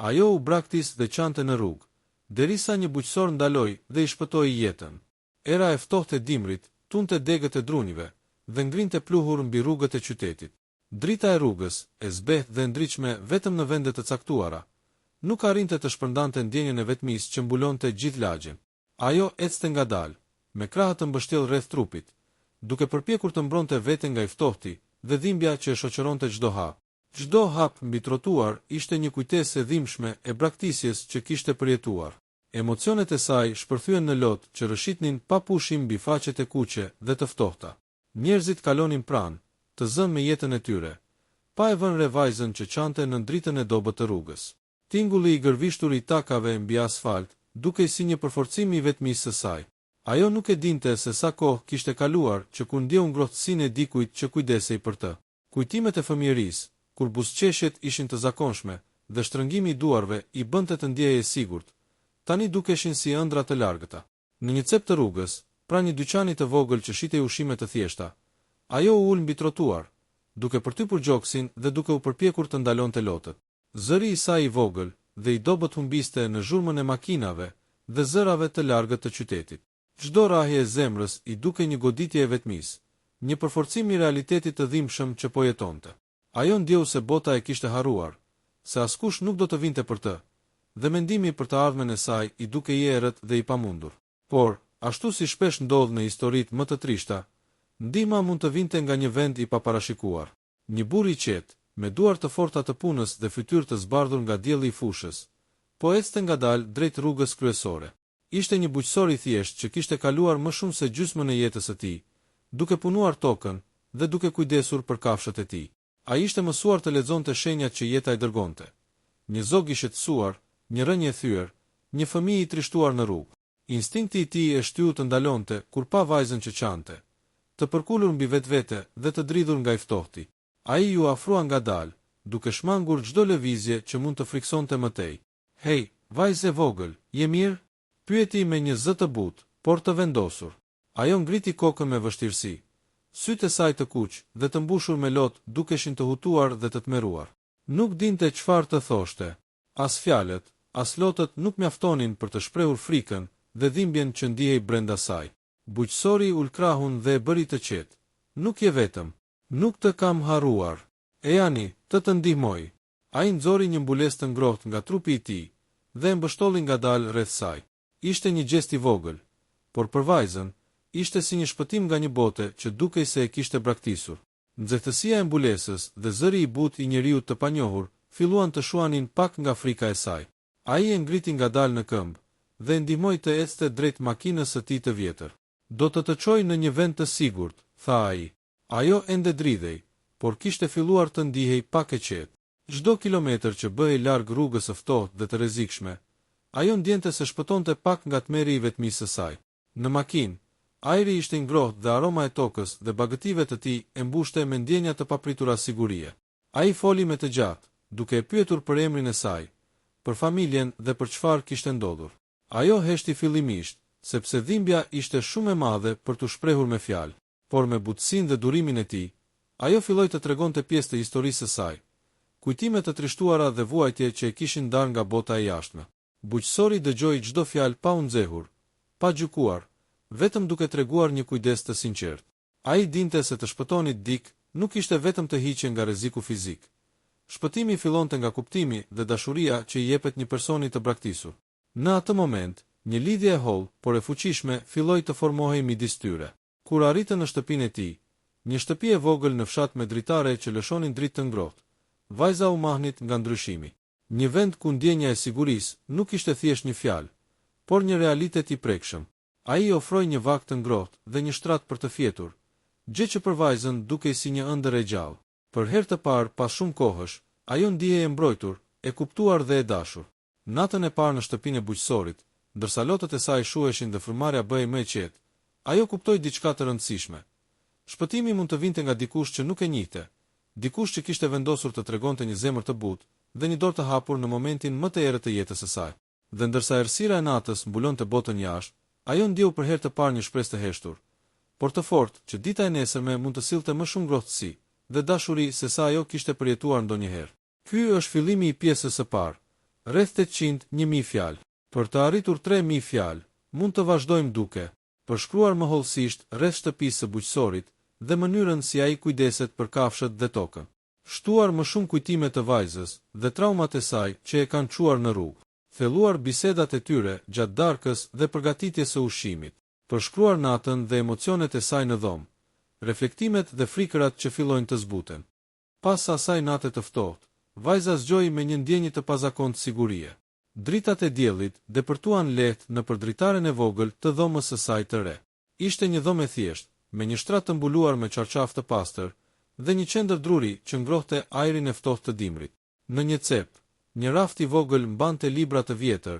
Ajo u braktis dhe qante në rrugë, derisa një buqësor ndaloi dhe i shpëtoi jetën. Era e ftohtë e dimrit tunte degët e drunjve dhe ngrinte pluhur mbi rrugët e qytetit. Drita e rrugës, e zbehtë dhe ndriçme vetëm në vende të caktuara, nuk arrinte të shpërndante ndjenjën e vetmisë që mbulonte gjithë lagjen. Ajo ecte ngadalë, me krahët të mbështjellë rreth trupit, duke përpjekur të mbronte veten nga i ftohti dhe dhimbja që e shoqëronte çdo hap. Çdo hap mbi trotuar ishte një kujtesë e dhimbshme e braktisjes që kishte përjetuar. Emocionet e saj shpërthyen në lot që rëshitnin pa pushim mbi faqet e kuqe dhe të ftohta. Njerëzit kalonin pranë, të zënë me jetën e tyre, pa e vënë re vajzën që qante në dritën e dobët të rrugës. Tingulli i gërvishtur i takave mbi asfalt, dukej si një përforcim i vetmisë së saj. Ajo nuk e dinte se sa kohë kishte kaluar që kur ndjeu ngrohtësinë e dikujt që kujdesej për të. Kujtimet e fëmijërisë, kur buzëqeshjet ishin të zakonshme dhe shtrëngimi i duarve i bënte të ndjehej e sigurt, tani dukeshin si ëndra të largëta. Në një cep të rrugës, pranë një dyqani të vogël që shitej ushqime të thjeshta, ajo u ul mbi trotuar, duke përtypur gjoksin dhe duke u përpjekur të ndalonte lotët. Zëri i saj i vogël dhe i dobët humbiste në zhurmën e makinave dhe zërave të largët të qytetit. Çdo rrahje e zemrës i duke një goditje e vetmisë, një përforcim i realitetit të dhimbshëm që po jetonte. Ajo ndjeu se bota e kishte harruar, se askush nuk do të vinte për të, dhe mendimi për të ardhmen e saj i duke i errët dhe i pamundur. Por, ashtu si shpesh ndodh në historitë më të trishta, ndihma mund të vinte nga një vend i paparashikuar. Një burr i qetë, me duar të forta të punës dhe fytyrë të zbardhur nga dielli i fushës, po ecte ngadalë drejt rrugës kryesore. Ishte një buqësor i thjeshtë që kishte kaluar më shumë se gjysmën e jetës së tij, duke punuar tokën dhe duke kujdesur për kafshët e tij. Ai ishte mësuar të lexonte shenjat që jeta i dërgonte. Një zog i shqetësuar, një rënje e thyer, një fëmijë i trishtuar në rrugë. Instinkti i tij e shtyu të ndalonte kur pa vajzën që qante, të përkulur mbi vetvete dhe të dridhur nga i ftohti. Ai ju afrua ngadalë, duke shmangur çdo lëvizje që mund të friksonte më tej. "Hej, vajzë e vogël, je mirë?" pyeti me një zë të butë, por të vendosur. Ajo ngriti kokën me vështirësi. Sytë e saj të kuq dhe të mbushur me lot dukeshin të hutuar dhe të tmerruar. Nuk dinte çfarë të thoshte. As fjalët, as lotët nuk mjaftonin për të shprehur frikën dhe dhimbjen që ndihej brenda saj. Buqësori ul krahun dhe e bëri të qetë. "Nuk je vetëm. Nuk të kam harruar. E jani, të ndihmoj." Ai nxori një mbulesë të ngrohtë nga trupi i tij dhe e mbështolli ngadalë rreth saj. Ishte një gjest i vogël, por për vajzën, ishte si një shpëtim nga një bote që dukej se e kishte braktisur. Nxehtësia e mbulesës dhe zëri i butë i njeriu të panjohur filluan të shuanin pak nga frika e saj. Ai e ngriti ngadalë në këmbë dhe e ndihmoi të ecte drejt makinës së tij të vjetër. "Do të çoj në një vend të sigurt," tha ai. Ajo ende dridhej, por kishte filluar të ndihej pak e qetë. Çdo kilometër që bëhej larg rrugës së ftohtë dhe të rrezikshme, ajo ndjente se shpëtonte pak nga tmerri i vetmisë së saj. Në makinë, ajri ishte i ngrohtë dhe aroma e tokës dhe bagëtive të tij e mbushte me ndjenja të papritura sigurie. Ai foli me të gjatë, duke e pyetur për emrin e saj, për familjen dhe për çfarë kishte ndodhur. Ajo heshti fillimisht, sepse dhimbja ishte shumë e madhe për t'u shprehur me fjalë, por me butësinë dhe durimin e tij, ajo filloi të tregonte pjesë të historisë së saj, kujtime të trishtuara dhe vuajtje që e kishin ndarë nga bota e jashtme. Buqësori dëgjoi çdo fjalë pa u nxehur, pa gjykuar, vetëm duke treguar një kujdes të sinqertë. Ai dinte se të shpëtonit dik nuk ishte vetëm të hiqen nga rreziku fizik. Shpëtimi fillonte nga kuptimi dhe dashuria që i jepet një personi të braktisur. Në atë moment, një lidhje e hollë, por e fuqishme, filloi të formohej midis tyre. Kur arritën në shtëpinë e tij, një shtëpi e vogël në fshat me dritare që lëshonin dritë të ngrohtë, vajza u mahnit nga ndryshimi. Një vend ku ndjenja e sigurisë nuk ishte thjesht një fjalë, por një realitet i prekshëm. Ai i ofroi një vak të ngrohtë dhe një shtrat për të fjetur, gjë që për vajzën dukej si një ëndër e gjallë. Për herë të parë pas shumë kohësh, ajo ndihej e mbrojtur, e kuptuar dhe e dashur. Natën e parë në shtëpinë e buqësorit, ndërsa lotët e saj shuheshin dhe frymarrja bëhej më e qetë, ajo kuptoi diçka të rëndësishme. Shpëtimi mund të vinte nga dikush që nuk e njihte, dikush që kishte vendosur të tregonte një zemër të butë dhe një dorë të hapur në momentin më të errët të jetës së saj. Dhe ndërsa errësira e natës mbulonte botën jashtë, ajo ndjeu për herë të parë një shpresë të heshtur, por të fortë që dita e nesërme mund të sillte më shumë ngrohtësi dhe dashuri se sa ajo kishte përjetuar ndonjëherë. Ky është fillimi i pjesës së parë. rreth 800.000 fjalë. Për të arritur 3.000 fjalë, mund të vazhdojmë duke përshkruar mohollësisht rreth shtëpisë së bujqësorit dhe mënyrën si ai kujdeset për kafshët dhe tokën. Shtuar më shumë kujtime të vajzës dhe traumat e saj që e kanë çuar në rrugë. Thelluar bisedat e tyre gjatë darkës dhe përgatitjes së ushqimit. Përshkruar natën dhe emocionet e saj në dhomë. Reflektimet dhe frikërat që fillojnë të zbuten. Pas asaj nate të ftohtë, vajza zgjoi me një ndjenjë të pazakontë sigurie. Dritat e diellit depërtuan lehtë nëpër dritaren e vogël të dhomës së saj të re. Ishte një dhomë e thjeshtë, me një shtrat të mbuluar me çarçaf të pastër dhe një qendër druri që ngrohte ajrin e ftohtë të dimrit. Në një cep, një raft i vogël mbante libra të vjetër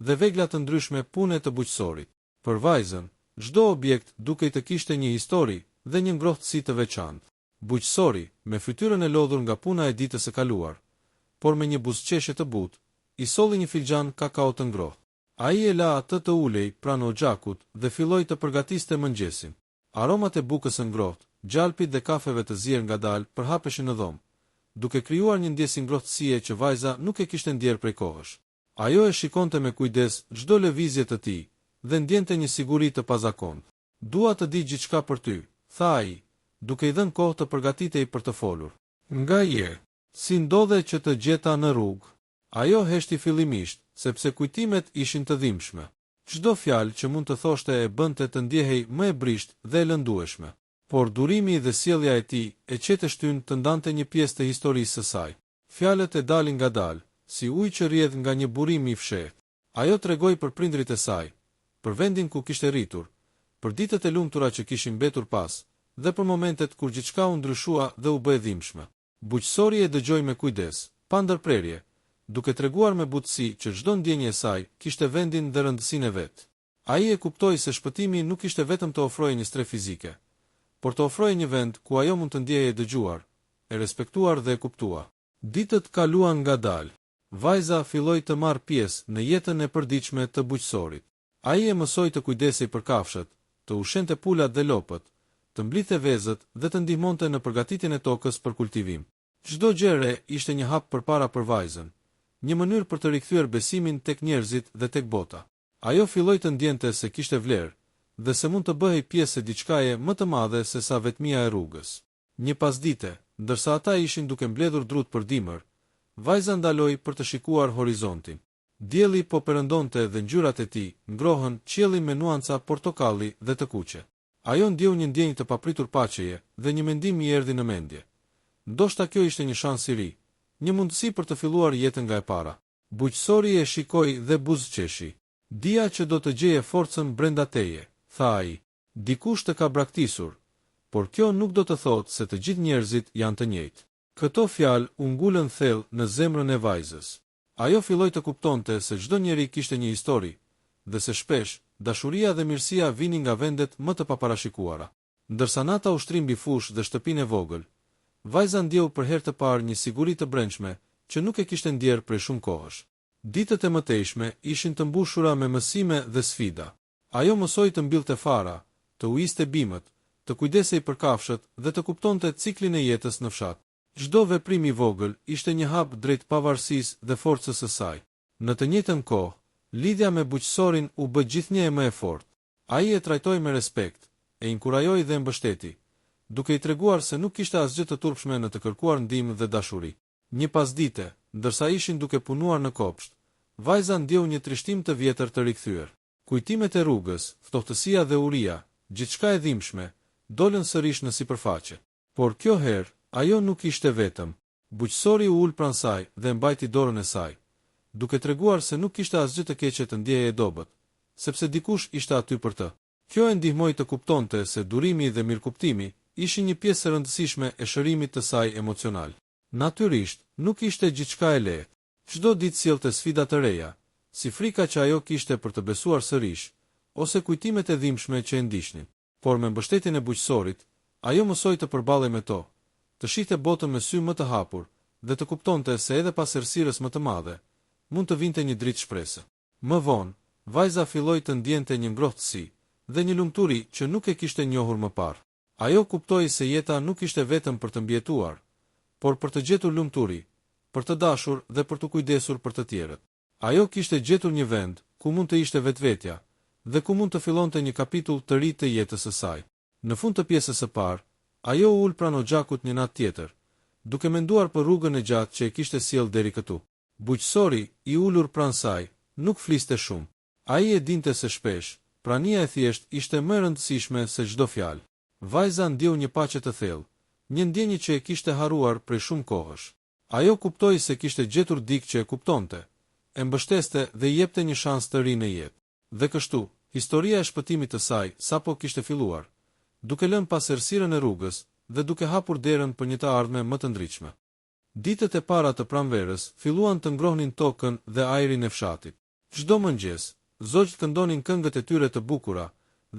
dhe vegla të ndryshme pune të bujqësorit. Për vajzën, çdo objekt dukej të kishte një histori dhe një ngrohtësi të veçantë. Bujqësori, me fytyrën e lodhur nga puna e ditës së kaluar, por me një buzëqeshje të butë, i solli një filxhan kakao të ngrohtë. Ai e la atë të ulej pranë oxhakut dhe filloi të përgatiste mëngjesin. Aromat e bukës së ngrohtë, gjalpit dhe kafeve të zier ngadalë përhapeshin në dhomë, duke krijuar një ndjesë ngrohtësie që vajza nuk e kishte ndjerë prej kohësh. Ajo e shikonte me kujdes çdo lëvizje të tij dhe ndjente një siguri të pazakontë. "Dua të di gjithçka për ty," tha ai, duke i dhënë kohë të përgatitej për të folur. "Nga je? Si ndodhe që të gjeta në rrugë?" Ajo heshti fillimisht, sepse kujtimet ishin të dhimbshme. Çdo fjalë që mund të thoshte e bënte të ndjehej më e brisht dhe e lëndueshme. Por durimi dhe sjellja e tij e qete shtyn të ndante një pjesë të historisë së saj. Fjalët e dalin ngadalë, si ujë që rrjedh nga një burim i fshehtë. Ajo tregoi për prindrit e saj, për vendin ku kishte rritur, për ditët e lumtura që kishin mbetur pas, dhe për momentet kur gjithçka u ndryshua dhe u bë e dhimbshme. Bujqësori e dëgjoi me kujdes, pa ndërprerje, duke treguar me butësi që çdo ndjenjë e saj kishte vendin dhe rëndësinë e vet. Ai e kuptoi se shpëtimi nuk ishte vetëm të ofrojë një streh fizike, por të ofrojë një vend ku ajo mund të ndjehej e dëgjuar, e respektuar dhe e kuptuar. Ditët kaluan ngadalë. Vajza filloi të marrë pjesë në jetën e përditshme të bujqësorit. Ai e mësoi të kujdesej për kafshët, të ushqente pulat dhe lopët, të mblidhte vezët dhe të ndihmonte në përgatitjen e tokës për kultivim. Çdo gjë re ishte një hap përpara për vajzën, një mënyrë për të rikthyer besimin tek njerëzit dhe tek bota. Ajo filloi të ndjente se kishte vlerë dhe se mund të bëhej pjesë e diçkaje më të madhe se sa vetmia e rrugës. Një pasdite, ndërsa ata ishin duke mbledhur drut për dimër, vajza ndaloi për të shikuar horizontin. Dielli po perëndonte dhe ngjyrat e tij ngrohën qielli me nuanca portokalli dhe të kuqe. Ajo ndjeu një ndjenjë të papritur paqeje dhe një mendim i erdhi në mendje. Ndoshta kjo ishte një shans i ri, një mundësi për të filluar jetën nga e para. Bujqësori e shikoi dhe buzëqeshi. "Dia që do të gjeje forcën brenda teje," tha ai. "Dikush të ka braktisur, por kjo nuk do të thotë se të gjithë njerëzit janë të njëjtë." Këto fjalë u ngulën thellë në zemrën e vajzës. Ajo filloi të kuptonte se çdo njeri kishte një histori, dhe se shpesh dashuria dhe mirësia vinin nga vendet më të paparashikuara. Ndërsa nata ushtri mbi fushë dhe shtëpinë e vogël, vajza ndjeu për herë të parë një siguri të brendshme që nuk e kishte ndjerë prej shumë kohësh. Ditët e mëtejshme ishin të mbushura me mësime dhe sfida. Ajo mësoi të mbillte fara, të ujiste bimët, të kujdesej për kafshët dhe të kuptonte ciklin e jetës në fshat. Çdo veprim i vogël ishte një hap drejt pavarësisë dhe forcës së saj. Në të njëjtën kohë, lidhja me bujqësorin u bë gjithnjë më e fortë. Ai e trajtoi me respekt, e inkurajoi dhe mbështeti, duke i treguar se nuk kishte asgjë të turpshme në të kërkuar ndihmë dhe dashuri. Një pasdite, ndërsa ishin duke punuar në kopsht, vajza ndjeu një trishtim të vjetër të rikthyer. Kujtimet e rrugës, ftohtësia dhe uria, gjithçka e dhimbshme, dolën sërish në sipërfaqe. Por kjo herë, ajo nuk ishte vetëm. Bujqësori u ul pranë saj dhe mbajti dorën e saj, duke treguar se nuk kishte asgjë të keqe të ndjehej e dobët, sepse dikush ishte aty për të. Kjo e ndihmoi të kuptonte se durimi dhe mirëkuptimi ishin një pjesë e rëndësishme e shërimit të saj emocional. Natyrisht, nuk ishte gjithçka e lehtë. Çdo ditë sillte sfida të reja, si frika që ajo kishte për të besuar sërish, ose kujtimet e dhimbshme që e ndiqnin. Por me mbështetjen e bujqësorit, ajo mësoi të përballej me to, të shihte botën me sy më të hapur dhe të kuptonte se edhe pas errësirës më të madhe, mund të vinte një dritë shprese. Më vonë, vajza filloi të ndjente një ngrohtësi dhe një lumturi që nuk e kishte njohur më parë. Ajo kuptoi se jeta nuk ishte vetëm për të mbijetuar, por për të gjetur lumturi, për të dashur dhe për të kujdesur për të tjerët. Ajo kishte gjetur një vend ku mund të ishte vetvetja dhe ku mund të fillonte një kapitull të ri të jetës së saj. Në fund të pjesës së parë, ajo u ul pranë Xhakut një natë tjetër, duke menduar për rrugën e gjatë që e kishte sjell deri këtu. Bujqësori, i ulur pranë saj, nuk fliste shumë. Ai e dinte se shpesh, prania e thjesht ishte më e rëndësishme se çdo fjalë. Vajza ndjeu një paqe të thellë, një ndjenjë që e kishte harruar prej shumë kohësh. Ajo kuptoi se kishte gjetur dikë që e kuptonte, e mbështeste dhe i jepte një shans të ri në jetë. Dhe kështu, historia e shpëtimit të saj sapo kishte filluar, duke lënë pas errësirën e rrugës dhe duke hapur derën për një të ardhme më të ndritshme. Ditët e para të pranverës filluan të ngrohnin tokën dhe ajrin e fshatit. Çdo mëngjes, zogjt këndonin këngët e tyre të bukura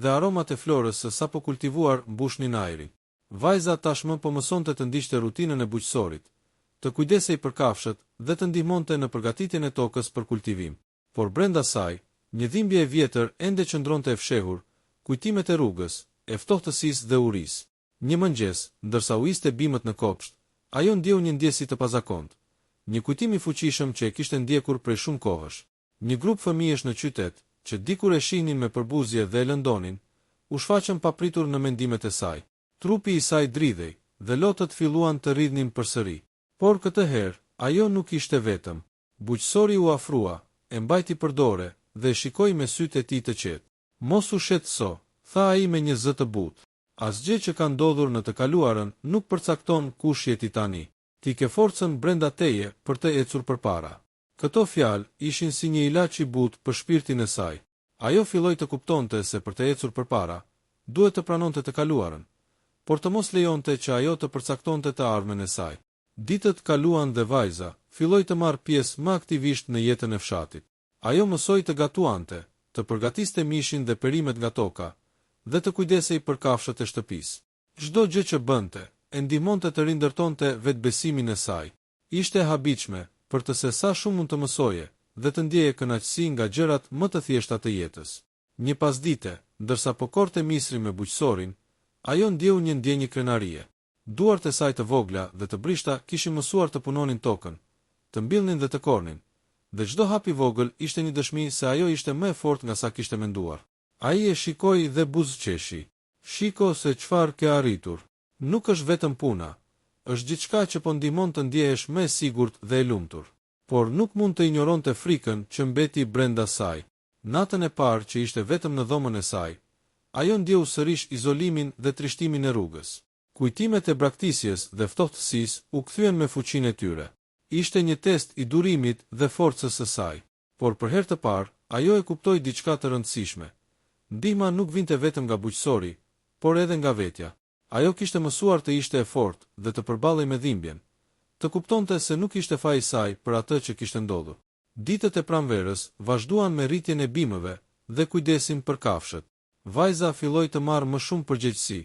dhe aromat e florës së sapo kultivuar mbushnin ajrin. Vajza tashmë po mësonte të ndiqte rutinën e bujqësorit, të kujdesej për kafshët dhe të ndihmonte në përgatitjen e tokës për kultivim. Por brenda saj, një dhimbje e vjetër ende qëndronte e fshehur, kujtimet e rrugës, e ftohtësisë dhe urisë. Një mëngjes, ndërsa u iste bimët në kopsht, ajo ndjeu një ndjesi të pazakontë, një kujtim i fuqishëm që e kishte ndjekur prej shumë kohësh. Një grup fëmijësh në qytet, që dikur e shihnin me përbuzje dhe e lëndonin, u shfaqën papritur në mendimet e saj. Trupi i saj dridhej dhe lotët filluan të rridhnin përsëri. Por këtë herë, ajo nuk ishte vetëm. Bujqësori u afrua, e mbajti për dore dhe e shikoi me sytë e tij të qetë. Mos u shqetëso, tha ai me një zë të butë. Asgjë që ka ndodhur në të kaluarën nuk përcakton kush je ti tani. Ti ke forcën brenda teje për të ecur përpara. Këto fjalë ishin si një ilaç i butë për shpirtin e saj. Ajo filloi të kuptonte se për të ecur përpara, duhet të pranonte të kaluarën, por të mos lejonte që ajo të përcaktonte të ardhmen e saj. Ditët kaluan dhe vajza filloi të marrë pjesë më aktivisht në jetën e fshatit. Ajo mësoi të gatuante, të përgatiste mishin dhe perimet nga toka, dhe të kujdesej për kafshët e shtëpisë. Çdo gjë që bënte, e ndihmonte të rindërtonte vetbesimin e saj. Ishte e habitshme për të se sa shumë mund të mësoje dhe të ndjeje kënaqësi nga gjërat më të thjeshta të jetës. Një pasdite, ndërsa po korte misri me bujqësorin, ajo ndjeu një ndjenjë krenarie. Duart e saj të vogla dhe të brishta kishin mësuar të punonin tokën, të mbillnin dhe të kornin, dhe çdo hap i vogël ishte një dëshmi se ajo ishte më e fortë nga sa kishte menduar. Ai e shikoi dhe buzëqeshi. Shiko se çfarë ke arritur. Nuk është vetëm puna, është gjithçka që po ndihmon të ndjehesh më e sigurt dhe e lumtur. Por nuk mund të injoronte frikën që mbeti brenda saj. Natën e parë që ishte vetëm në dhomën e saj, ajo ndjeu sërish izolimin dhe trishtimin e rrugës. Kujtimet e braktisjes dhe ftohtësisë u kthyen me fuqinë e tyre. Ishte një test i durimit dhe forcës së saj. Por për herë të parë, ajo e kuptoi diçka të rëndësishme. Ndihma nuk vinte vetëm nga bujqësori, por edhe nga vetja. Ajo kishte mësuar të ishte e fortë dhe të përballej me dhimbjen, të kuptonte se nuk ishte faji i saj për atë që kishte ndodhur. Ditët e pranverës vazhduan me rritjen e bimëve dhe kujdesin për kafshët. Vajza filloi të marrë më shumë përgjegjësi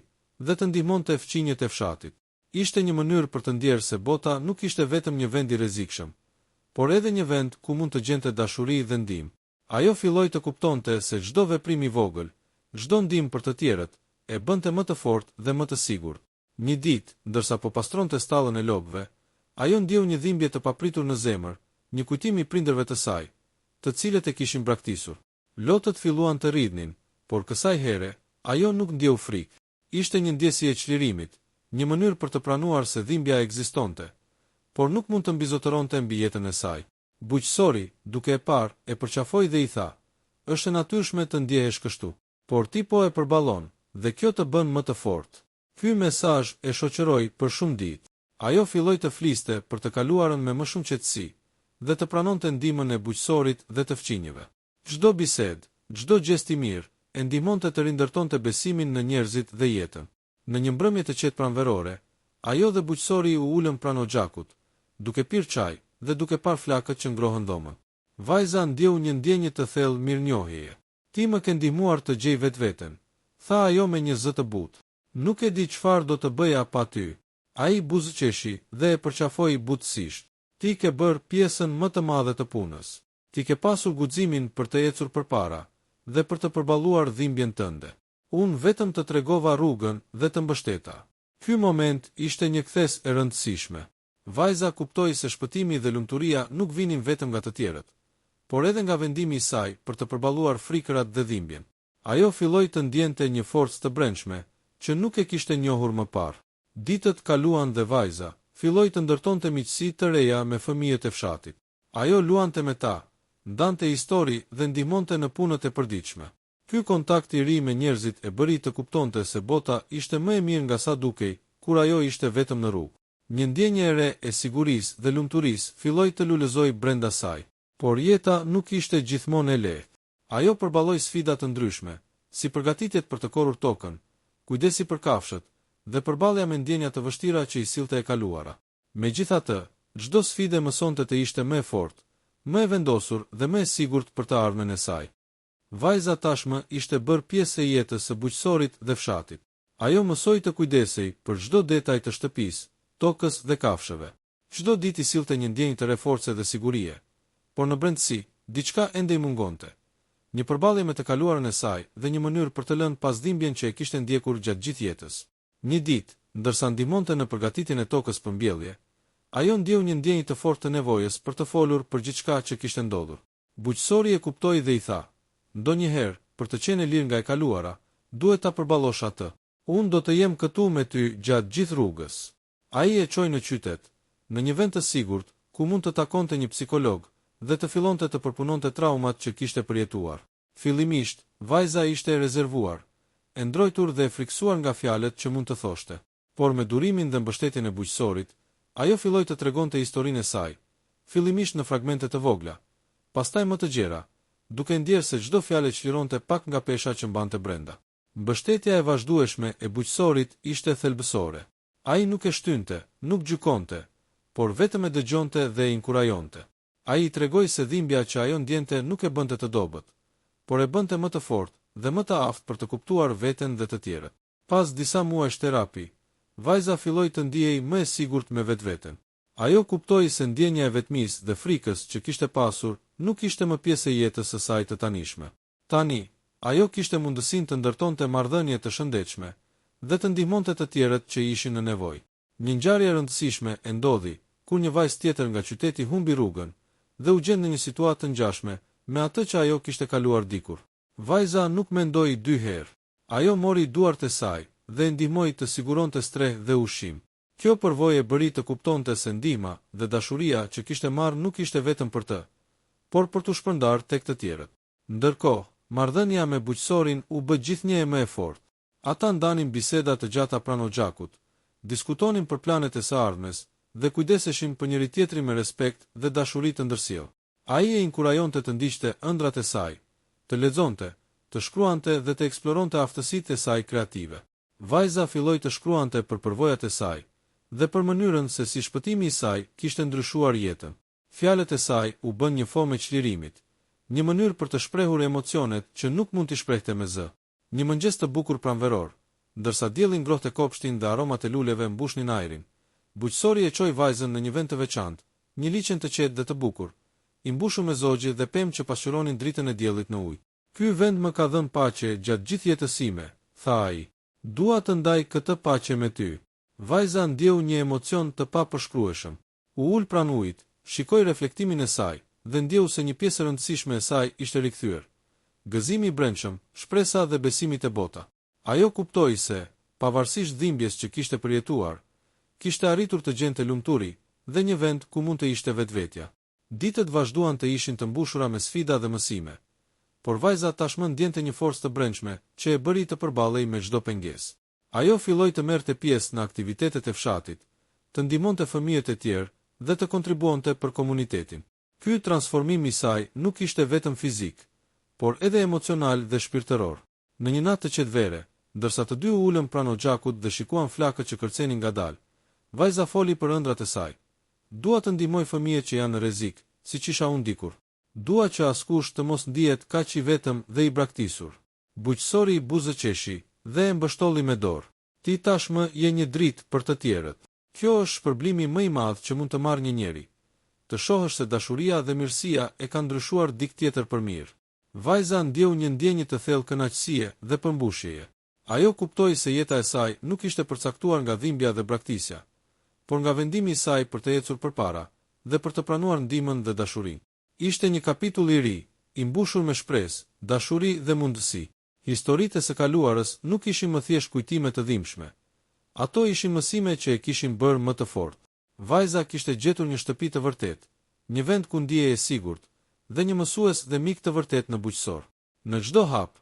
dhe të ndihmonte fqinjet e fshatit. Ishte një mënyrë për të ndjerë se bota nuk ishte vetëm një vend i rrezikshëm, por edhe një vend ku mund të gjente dashuri dhe ndihmë. Ajo filloi të kuptonte se çdo veprim i vogël, çdo ndihmë për të tjerët, e bënte më të fortë dhe më të sigurt. Një ditë, ndërsa po pastronte stallën e lopëve, ajo ndjeu një dhimbje të papritur në zemër, një kujtim i prindërve të saj, të cilët e kishin braktisur. Lotët filluan të rridhnin, por kësaj here, ajo nuk ndjeu frikë. Ishte një ndjesi e çlirimit, një mënyrë për të pranuar se dhimbja ekzistonte, por nuk mund të mbizotëronte mbi jetën e saj. Bujqësori, duke e parë, e përqafoi dhe i tha: "Është e natyrshme të ndjehesh kështu, por ti po e përballon, dhe kjo të bën më të fortë." Ky mesazh e shoqëroi për shumë ditë. Ajo filloi të fliste për të kaluarën me më shumë qetësi dhe të pranonte ndihmën e bujqësorit dhe të fqinjeve. Çdo bisedë, çdo gjest i mirë e ndihmonte të rindërtonte besimin në njerëzit dhe jetën. Në një mbrëmje të qetë pranverore, ajo dhe bujqësori u ulën pranë Xhakut, duke pirë çaj dhe duke parë flakët që ngrohën dhomën. Vajza ndjeu një ndjenjë të thellë mirënjohjeje. "Ti më ke ndihmuar të gjej vetveten," tha ajo me një zë të butë. "Nuk e di çfarë do të bëja pa ty." Ai buzëqeshi dhe e përqafoi butësisht. "Ti ke bërë pjesën më të madhe të punës. Ti ke pasur guximin për të ecur përpara dhe për të përballuar dhimbjen tënde. Unë vetëm të tregova rrugën dhe të mbështeta." Ky moment ishte një kthes e rëndësishme. Vajza kuptoi se shpëtimi dhe lumturia nuk vinin vetëm nga të tjerët, por edhe nga vendimi i saj për të përballuar frikërat dhe dhimbjen. Ajo filloi të ndjente një forcë të brendshme, që nuk e kishte njohur më parë. Ditët kaluan dhe vajza filloi të ndërtonte miqësi të reja me fëmijët e fshatit. Ajo luante me ta, ndante histori dhe ndihmonte në punët e përditshme. Ky kontakt i ri me njerëzit e bëri të kuptonte se bota ishte më e mirë nga sa dukej, kur ajo ishte vetëm në rrugë. Një ndjenjë e re e sigurisë dhe lumturisë filloi të lulëzoi brenda saj, por jeta nuk ishte gjithmonë e lehtë. Ajo përballoi sfida të ndryshme, si përgatitjet për të korrur tokën, kujdesi për kafshët dhe përballja me ndjenja të vështira që i sillte e kaluara. Megjithatë, çdo sfidë mësonte të ishte më e fortë, më e vendosur dhe më e sigurt për të ardhmen e saj. Vajza tashmë ishte bërë pjesë e jetës së bujqësorit dhe fshatit. Ajo mësoi të kujdesej për çdo detaj të shtëpisë, tokës dhe kafshëve. Çdo ditë i sillte një ndjenjë të re force dhe sigurie, por në brendësi, diçka ende i mungonte. Një përballje me të kaluarën e saj dhe një mënyrë për të lënë pas dhimbjen që e kishte ndjekur gjatë gjithë jetës. Një ditë, ndërsa ndihmonte në përgatitjen e tokës për mbjellje, ajo ndjeu një ndjenjë të fortë të nevojës për të folur për gjithçka që kishte ndodhur. Bujqësori e kuptoi dhe i tha: "Ndonjëherë, për të qenë lirë nga e kaluara, duhet ta përballosh atë. Unë do të jem këtu me ty gjatë gjithë rrugës." Ai e çoi në qytet, në një vend të sigurt, ku mund të takonte një psikolog dhe të fillonte të përpunonte traumat që kishte përjetuar. Fillimisht, vajza ishte e rezervuar, e ndrojtur dhe e friksuar nga fjalët që mund të thoshte, por me durimin dhe mbështetjen e bujqësorit, ajo filloi të tregonte historinë e saj, fillimisht në fragmente të vogla, pastaj më të gjera, duke ndjerë se çdo fjalë çlironte pak nga pesha që mbante brenda. Mbështetja e vazhdueshme e bujqësorit ishte thelbësore. Ai nuk e shtynte, nuk gjykonte, por vetëm e dëgjonte dhe e inkurajonte. Ai i tregoi se dhimbja që ajo ndjente nuk e bënte të dobët, por e bënte më të fortë dhe më të aftë për të kuptuar veten dhe të tjerët. Pas disa muajsh terapi, vajza filloi të ndihej më e sigurt me vetveten. Ajo kuptoi se ndjenja e vetmisë dhe frikës që kishte pasur nuk ishte më pjesë e jetës së saj të tanishme. Tani, ajo kishte mundësinë të ndërtonte marrëdhënie të shëndetshme dhe të ndihmonte të tjerët që ishin në nevojë. Një ngjarje e rëndësishme e ndodhi kur një vajzë tjetër nga qyteti humbi rrugën dhe u gjendë në një situatë të ngjashme me atë që ajo kishte kaluar dikur. Vajza nuk mendoi dy herë. Ajo mori duart e saj dhe e ndihmoi të siguronte streh dhe ushqim. Kjo përvojë e bëri të kuptonte se ndihma dhe dashuria që kishte marrë nuk ishte vetëm për të, por për t'u shpërndarë tek të tjerët. Ndërkohë, marrëdhënia me bujqësorin u bë gjithnjë më e fortë. Ata ndanin biseda të gjata pranë xhakut, diskutonin për planet e së ardhmes dhe kujdeseshin për njëri tjetrin me respekt dhe dashuri të ndërsjellë. Ai e inkurajonte të ndiqte ëndrat e saj, të lexonte, të shkruante dhe të eksploronte aftësitë e saj kreative. Vajza filloi të shkruante për përvojat e saj dhe për mënyrën se si shpëtimi i saj kishte ndryshuar jetën. Fjalët e saj u bën një fomë e çlirimit, një mënyrë për të shprehur emocionet që nuk mund t'i shprehte me zë. Një mëngjes të bukur pranveror, ndërsa dielli ngrohte kopshtin dhe aromat e luleve mbushnin ajrin, bujqësori e çoi vajzën në një vend të veçantë, një liçen të qetë dhe të bukur, i mbushur me zogje dhe pemë që pasqyronin dritën e diellit në ujë. "Ky vend më ka dhënë paqe gjatë gjithë jetës sime," tha ai. "Dua të ndaj këtë paqe me ty." Vajza ndjeu një emocion të papërshkrueshëm. U ul pranë ujit, shikoi reflektimin e saj dhe ndjeu se një pjesë e rëndësishme e saj ishte rikthyer. Gëzimi i brendshëm, shpresa dhe besimit e bota. Ajo kuptoi se, pavarësisht dhimbjes që kishte përjetuar, kishte arritur të gjente lumturi dhe një vend ku mund të ishte vetvetja. Ditët vazhduan të ishin të mbushura me sfida dhe mësime, por vajza tashmë ndjente një forcë të brendshme që e bëri të përballej me çdo pengesë. Ajo filloi të merrte pjesë në aktivitetet e fshatit, të ndihmonte fëmijët e tjerë dhe të kontribuonte për komunitetin. Ky transformim i saj nuk ishte vetëm fizik, por edhe emocional dhe shpirtëror. Në një natë të qetvere, ndërsa të dy u ulën pranë xhakut dhe shikuan flakët që kërcenin ngadalë, vajza foli për ëndrat e saj. "Dua të ndihmoj fëmijët që janë në rrezik, siç isha unë dikur. Dua që askush të mos ndihet kaq i vetëm dhe i braktisur." Bujqësori i buzëqeshi dhe e mbështolli me dorë. "Ti tashmë je një dritë për të tjerët. Kjo është shpërblimi më i madh që mund të marrë një njeri. Të shohësh se dashuria dhe mirësia e kanë ndryshuar dikë tjetër për mirë." Vajza ndjeu një ndjenjë të thellë kënaqësie dhe përmbushjeje. Ajo kuptoi se jeta e saj nuk ishte përcaktuar nga dhimbja dhe braktisja, por nga vendimi i saj për të ecur përpara dhe për të pranuar ndihmën dhe dashurinë. Ishte një kapitull i ri, i mbushur me shpresë, dashuri dhe mundësi. Historitë e së kaluarës nuk ishin më thjesht kujtime të dhimbshme. Ato ishin mësime që e kishin bërë më të fortë. Vajza kishte gjetur një shtëpi të vërtetë, një vend ku ndihej e sigurt, dhe një mësues dhe mik të vërtetë në bujqësor. Në çdo hap,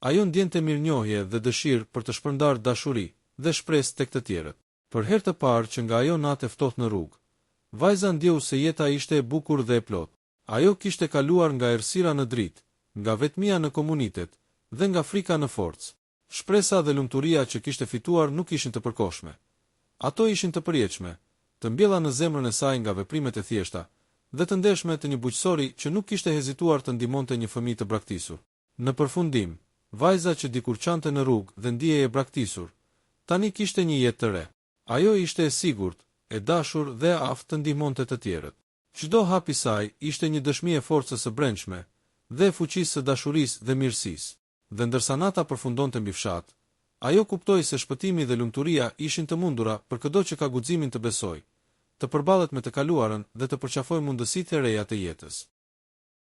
ajo ndjente mirënjohje dhe dëshirë për të shpërndarë dashuri dhe shpresë tek të tjerët. Për herë të parë që nga ajo natë e ftohtë në rrugë, vajza ndjeu se jeta ishte e bukur dhe e plotë. Ajo kishte kaluar nga errësira në dritë, nga vetmia në komunitet dhe nga frika në forcë. Shpresa dhe lumturia që kishte fituar nuk ishin të përkohshme. Ato ishin të përjetshme, të mbjella në zemrën e saj nga veprimet e thjeshta dhe të ndershme të një bujqësori që nuk kishte hezituar të ndihmonte një fëmijë të braktisur. Në përfundim, vajza që dikur qante në rrugë dhe ndihej e braktisur, tani kishte një jetë të re. Ajo ishte e sigurt, e dashur dhe e aftë të ndihmonte të tjerët. Çdo hap i saj ishte një dëshmi e forcës së brendshme dhe e fuqisë së dashurisë dhe mirësisë. Dhe ndërsa nata përfundonte mbi fshat, ajo kuptoi se shpëtimi dhe lumturia ishin të mundura për çdo që ka guximin të besojë, të përballet me të kaluarën dhe të përqafojë mundësitë e reja të jetës.